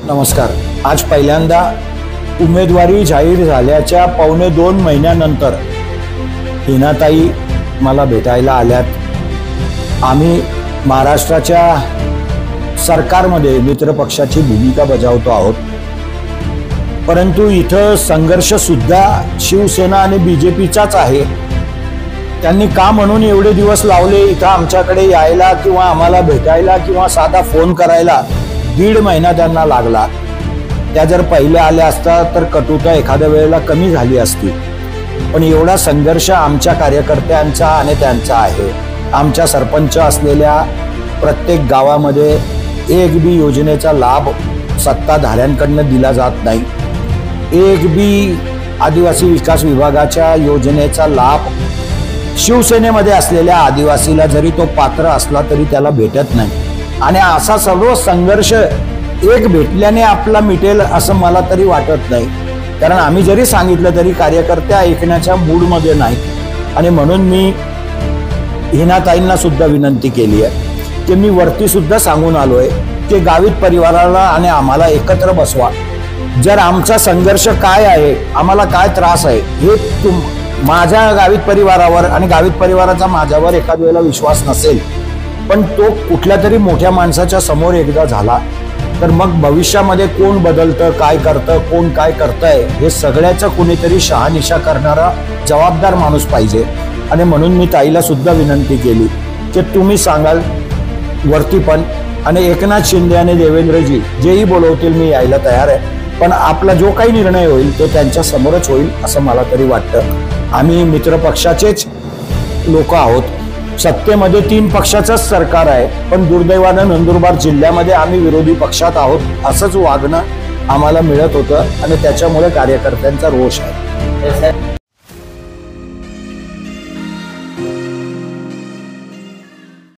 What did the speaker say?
नमस्कार। आज पहिल्यांदा उमेदवारी जाहीर झाल्याच्या पावणे 2 महिन्यानंतर हिनाताई मला भेटायला आल्यात। आम्ही महाराष्ट्राच्या सरकारमध्ये मित्रपक्षाची भूमिका बजावतो आहोत, परंतु इथं संघर्ष सुद्धा शिवसेना आणि बीजेपीचाच आहे। त्यांनी का म्हणून एवढे दिवस लावले इथं आमच्याकडे यायला किंवा आम्हाला भेटायला किंवा साधा फोन करायला? 1.5 महिना त्यांना लागला। त्या जर पहिले आल्या असता तर कटुता एखाद्या वेळेला कमी झाली असती, पण एवढा संघर्ष आमच्या कार्यकर्त्यांचा आणि त्यांचा आहे। आमच्या सरपंच असलेल्या प्रत्येक गावामध्ये एक बी योजनेचा लाभ सत्ताधाऱ्यांकडून दिला जात नाही। एक बी आदिवासी विकास विभागाच्या योजनेचा लाभ शिवसेनेमध्ये असलेल्या आदिवासीला जरी तो पात्र असला तरी त्याला भेटत नाही। आणि असा सर्व संघर्ष एक भेटल्याने आपला मिटेल असं मला तरी वाटत नाही, कारण आम्ही जरी सांगितलं तरी कार्यकर्ते ऐकण्याच्या मूडमध्ये नाहीत। आणि म्हणून मी हिनाताईंना सुद्धा विनंती केली आहे की मी वरती सुद्धा सांगून आलोय की गावित परिवाराला आणि आम्हाला एकत्र बसवा। जर आमचा संघर्ष काय आहे, आम्हाला काय त्रास आहे हे माझ्या गावित परिवारावर आणि गावित परिवाराचा माझ्यावर एखाद वेळेला विश्वास नसेल, पण तो कुठल्या तरी मोठ्या माणसाच्या समोर एकदा झाला तर मग भविष्यामध्ये कोण बदलतं, काय करतं, कोण काय करतंय हे सगळ्याचं कोणीतरी शहानिशा करणारा जबाबदार माणूस पाहिजे। आणि म्हणून मी ताईला सुद्धा विनंती केली की तुम्ही सांगाल वरती पण, आणि एकनाथ शिंदे आणि देवेंद्रजी जेही बोलवतील मी यायला तयार आहे, पण आपला जो काही निर्णय होईल तो त्यांच्या समोरच होईल असं मला तरी वाटतं। आम्ही मित्रपक्षाचेच लोक आहोत। सत्तेमध्ये 3 पक्षाचंच सरकार आहे, पण दुर्दैवानं नंदुरबार जिल्ह्यामध्ये आम्ही विरोधी पक्षात आहोत असंच वागणं आम्हाला मिळत होतं, आणि त्याच्यामुळे कार्यकर्त्यांचा रोष आहे।